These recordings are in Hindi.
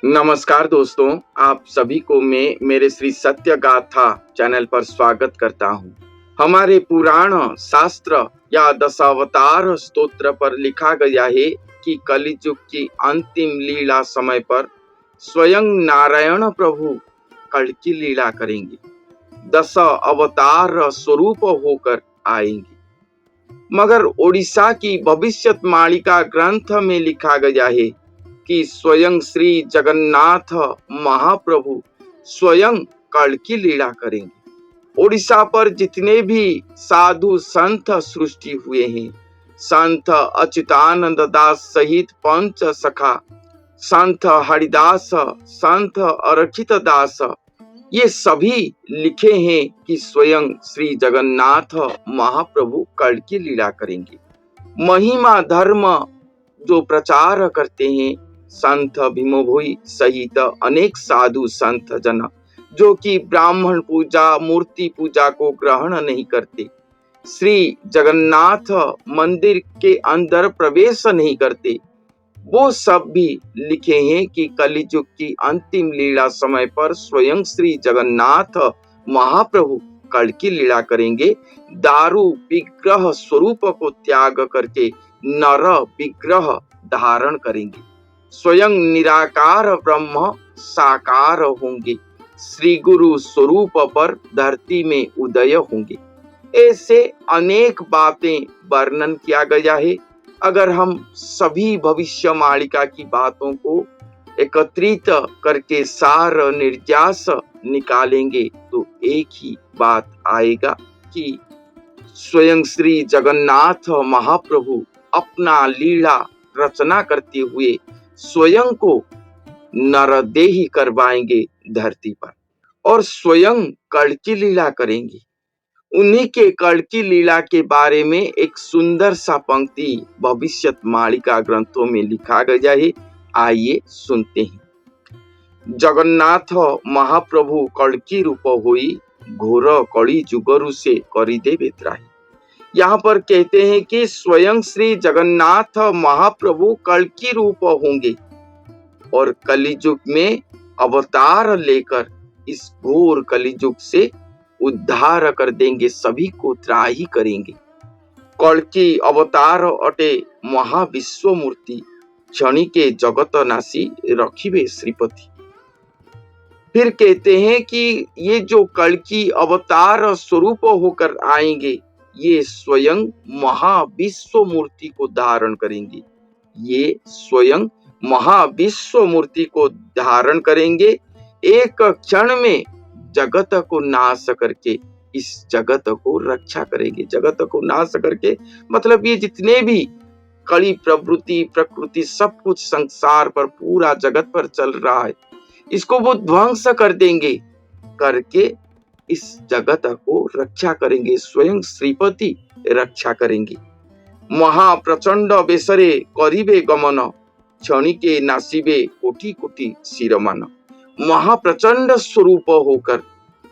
नमस्कार दोस्तों, आप सभी को मैं मेरे श्री सत्य गाथा चैनल पर स्वागत करता हूँ। हमारे पुराण शास्त्र या दशावतार स्तोत्र पर लिखा गया है कि कलियुग की अंतिम लीला समय पर स्वयं नारायण प्रभु कल्कि लीला करेंगे, 10 अवतार स्वरूप होकर आएंगे। मगर ओडिशा की भविष्यवाणी ग्रंथ में लिखा गया है कि स्वयं श्री जगन्नाथ महाप्रभु स्वयं कल्कि लीला करेंगे। ओडिशा पर जितने भी साधु संत सृष्टि हुए हैं, संत अच्युतानंद दास सहित पंच सखा, संत हरिदास, संत अरक्षित दास, ये सभी लिखे हैं कि स्वयं श्री जगन्नाथ महाप्रभु कल्कि लीला करेंगे। महिमा धर्म जो प्रचार करते हैं संत भीमभोई सहित अनेक साधु संत जन, जो कि ब्राह्मण पूजा मूर्ति पूजा को ग्रहण नहीं करते, श्री जगन्नाथ मंदिर के अंदर प्रवेश नहीं करते, वो सब भी लिखे हैं कि कलियुग की अंतिम लीला समय पर स्वयं श्री जगन्नाथ महाप्रभु कल्कि लीला करेंगे। दारू विग्रह स्वरूप को त्याग करके नर विग्रह धारण करेंगे। स्वयं निराकार ब्रह्म साकार होंगे, श्री गुरु स्वरूप पर धरती में उदय होंगे। ऐसे अनेक बातें वर्णन किया गया है। अगर हम सभी भविष्यवाणिका की बातों को एकत्रित करके सार निर्यास निकालेंगे तो एक ही बात आएगा कि स्वयं श्री जगन्नाथ महाप्रभु अपना लीला रचना करते हुए स्वयं को नरदेही करवाएंगे धरती पर और स्वयं कल्कि लीला करेंगे। उन्हीं के कल्कि लीला के बारे में एक सुंदर सा पंक्ति भविष्यवाणिका ग्रंथों में लिखा गया है। आइए सुनते हैं। जगन्नाथ महाप्रभु कल्कि रूप होई, घोर कली जुगरु से करिदेबे त्राही। यहाँ पर कहते हैं कि स्वयं श्री जगन्नाथ महाप्रभु कल्कि रूप होंगे और कलियुग में अवतार लेकर इस घोर कलियुग से उद्धार कर देंगे, सभी को त्राही करेंगे। कल्कि अवतार अटे महाविश्व मूर्ति, क्षणिके जगत नासी रखिबे श्रीपति। फिर कहते हैं कि ये जो कल्कि अवतार स्वरूप होकर आएंगे, ये स्वयं महाविश्व मूर्ति को धारण करेंगे। ये स्वयं महाविश्व मूर्ति को धारण करेंगे। एक क्षण में जगत को नाश करके इस जगत को रक्षा करेंगे। जगत को नाश करके मतलब ये जितने भी कली प्रवृत्ति प्रकृति सब कुछ संसार पर पूरा जगत पर चल रहा है, इसको वो ध्वंस कर देंगे, करके इस जगत को रक्षा करेंगे। स्वयं श्रीपति रक्षा करेंगे। महाप्रचंड बेसरे करिबे गमन, क्षणिके नासिबे कोटि कोटि शिरमान। महाप्रचंड स्वरूप होकर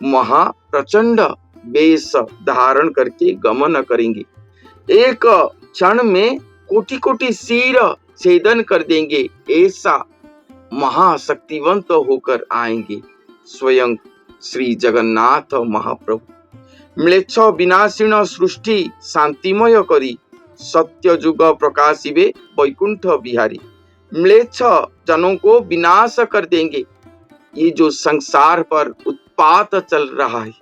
महाप्रचंड वेश धारण करके गमन करेंगे। एक क्षण में कोटि कोटि सिर छेदन कर देंगे, ऐसा महाशक्तिवंत होकर आएंगे स्वयं श्री जगन्नाथ महाप्रभु। म्लेच्छ विनाशीन सृष्टि शांतिमय करी, सत्य युग प्रकाशिबे वैकुंठ बिहारी। म्लेच्छ जनों को विनाश कर देंगे। ये जो संसार पर उत्पात चल रहा है,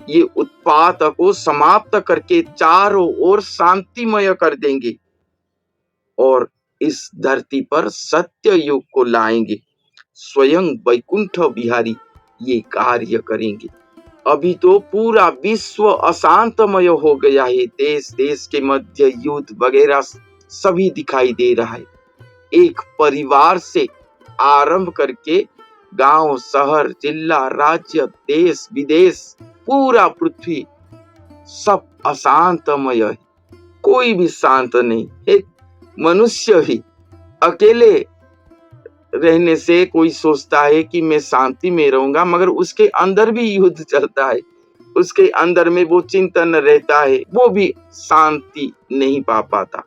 ये उत्पात को समाप्त करके चारों ओर शांतिमय कर देंगे और इस धरती पर सत्य युग को लाएंगे। स्वयं वैकुंठ बिहारी ये कार्य करेंगे। अभी तो पूरा विश्व अशांतमय हो गया है। देश देश के मध्य युद्ध वगैरह सभी दिखाई दे रहा है। एक परिवार से आरंभ करके गांव, शहर, जिला, राज्य, देश, विदेश, पूरा पृथ्वी सब अशांतमय है। कोई भी शांत नहीं। एक मनुष्य भी अकेले रहने से कोई सोचता है कि मैं शांति में रहूंगा, मगर उसके अंदर भी युद्ध चलता है। उसके अंदर में वो चिंतन रहता है, वो भी शांति नहीं पा पाता।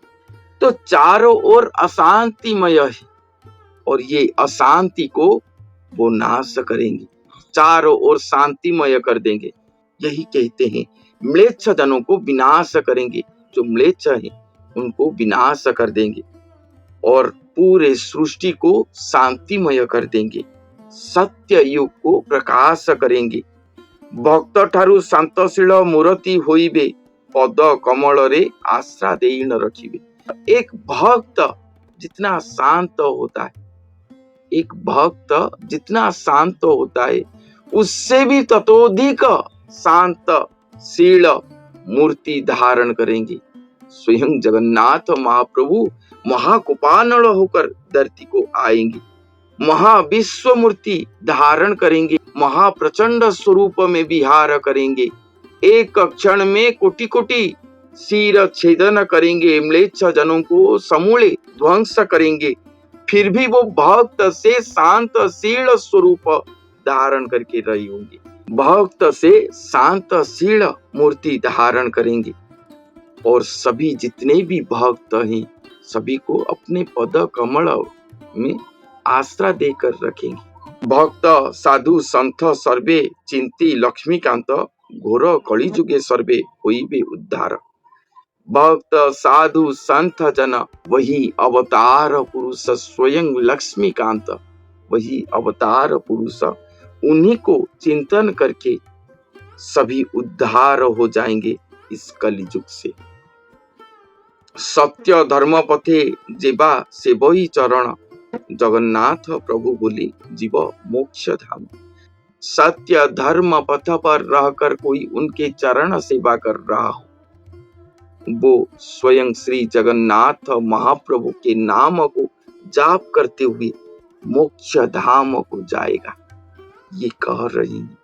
तो चारों ओर अशांतिमय है। और ये अशांति को वो नाश करेंगे, चारों ओर शांतिमय कर देंगे। यही कहते हैं, म्लेच्छ जनों को विनाश करेंगे। जो म्लेच्छ है उनको विनाश कर देंगे और पूरे सृष्टि को शांतिमय कर देंगे, सत्य युग को प्रकाश करेंगे। भक्त ठारू शांतशील मूर्ति होइबे, पद कमल रे आश्रा देई न रखिबे। एक भक्त जितना शांत होता है, एक भक्त जितना शांत होता है, उससे भी ततोधिक शांतशील मूर्ति धारण करेंगे। स्वयं जगन्नाथ महाप्रभु महाकुपानल होकर धरती को आएंगे, महाविश्व मूर्ति धारण करेंगे, महाप्रचंड स्वरूप में विहार करेंगे। एक क्षण में कोटि कोटि सिर छेदन करेंगे, म्लेच्छ जनों को समूले ध्वंस करेंगे। फिर भी वो भक्त से शांतशील स्वरूप धारण करके रही होंगी, भक्त से शांतशील मूर्ति धारण करेंगे और सभी जितने भी भक्त हैं सभी को अपने पद कमल में आश्रय देकर रखेंगे। भक्त साधु संत सर्वे चिंती लक्ष्मीकांत, घोर कलिजुगे सर्वे होइबे उद्धार। भक्त साधु संत जन वही अवतार पुरुष स्वयं लक्ष्मीकांत, वही अवतार पुरुष, उन्हीं को चिंतन करके सभी उद्धार हो जाएंगे इस कलिजुग से। सत्य धर्म पथे जेबा सेवई चरण, जगन्नाथ प्रभु बोले जीव मोक्ष धाम। सत्य धर्म पथ पर रहकर कोई उनके चरण सेवा कर रहा हो, वो स्वयं श्री जगन्नाथ महाप्रभु के नाम को जाप करते हुए मोक्ष धाम को जाएगा, ये कह रही हैं।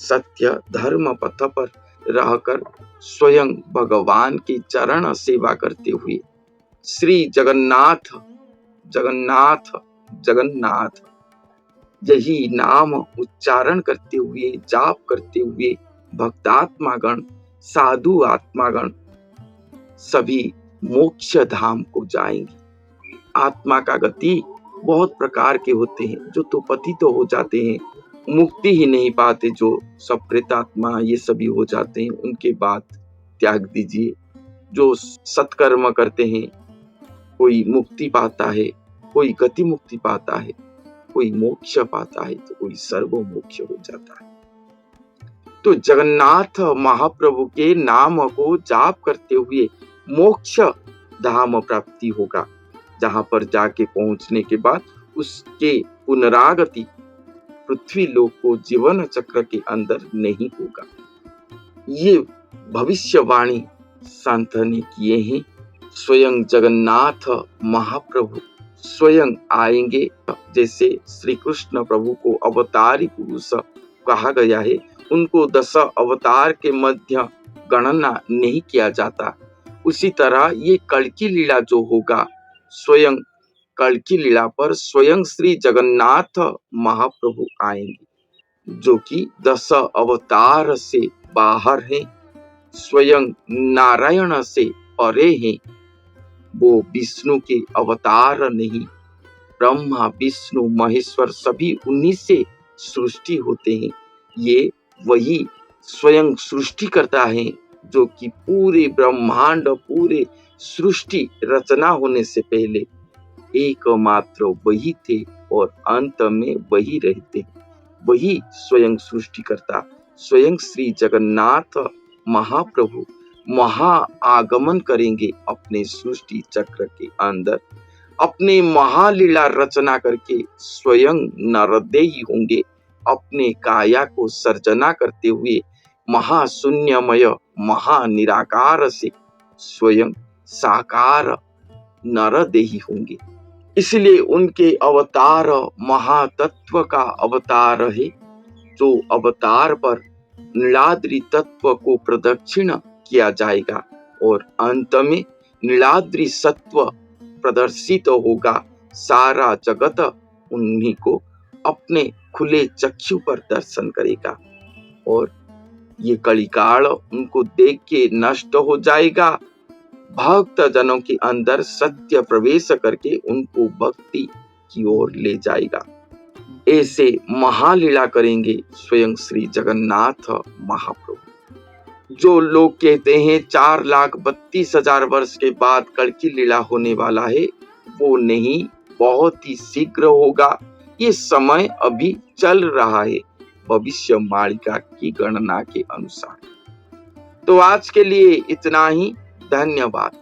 सत्य धर्म पथ पर रहकर स्वयं भगवान की चरण सेवा करते हुए श्री जगन्नाथ जगन्नाथ जगन्नाथ यही नाम उच्चारण करते हुए, जाप करते हुए भक्तात्मागण, साधु आत्मागण सभी मोक्ष धाम को जाएंगे। आत्मा का गति बहुत प्रकार के होते हैं, जो तो पतित तो हो जाते हैं, मुक्ति ही नहीं पाते, जो सब प्रेतात्मा ये सभी हो जाते हैं, उनके बाद त्याग दीजिए। जो सत्कर्म करते हैं कोई मुक्ति पाता है, कोई गति मुक्ति पाता है, कोई मोक्ष पाता है, तो कोई सर्व मोक्ष हो जाता है। तो जगन्नाथ महाप्रभु के नाम को जाप करते हुए मोक्ष धाम प्राप्ति होगा, जहां पर जाके पहुंचने के बाद उसके पुनरागति पृथ्वी लोक को जीवन चक्र के अंदर नहीं होगा। ये भविष्यवाणी संत ने किए हैं। स्वयं जगन्नाथ महाप्रभु स्वयं आएंगे। जैसे श्री कृष्ण प्रभु को अवतारी पुरुष कहा गया है, उनको 10 अवतार के मध्य गणना नहीं किया जाता, उसी तरह ये कल्कि लीला जो होगा, स्वयं कल्कि लीला पर स्वयं श्री जगन्नाथ महाप्रभु आएंगे, जो कि 10 अवतार से बाहर हैं, स्वयं नारायण से परे हैं। वो विष्णु के अवतार नहीं, ब्रह्मा विष्णु महेश्वर सभी उन्हीं से सृष्टि होते हैं। ये वही स्वयं सृष्टि करता है, जो कि पूरे ब्रह्मांड, पूरे सृष्टि रचना होने से पहले एकमात्र वही थे और अंत में वही रहते। वही स्वयं सृष्टि करता, स्वयं श्री जगन्नाथ महाप्रभु महा आगमन करेंगे अपने सृष्टि चक्र के अंदर, अपने महालीला रचना करके स्वयं नरदेही होंगे, अपने काया को सर्जना करते हुए महाशून्यमय महानिराकार से स्वयं साकार नरदेही होंगे। इसलिए उनके अवतार महातत्व का अवतार है, जो अवतार पर नीलाद्रि तत्व को प्रदक्षिण किया जाएगा और अंत में नीलाद्रि सत्व प्रदर्शित होगा। सारा जगत उन्हीं को अपने खुले चक्षु पर दर्शन करेगा और ये कलिकाल उनको देख के नष्ट हो जाएगा। भक्त जनों के अंदर सत्य प्रवेश करके उनको भक्ति की ओर ले जाएगा। ऐसे महालीला करेंगे स्वयं श्री जगन्नाथ महाप्रभु। जो लोग कहते हैं 4,32,000 वर्ष के बाद कल्कि लीला होने वाला है, वो नहीं, बहुत ही शीघ्र होगा। ये समय अभी चल रहा है भविष्य मालिका की गणना के अनुसार। तो आज के लिए इतना ही। धन्यवाद।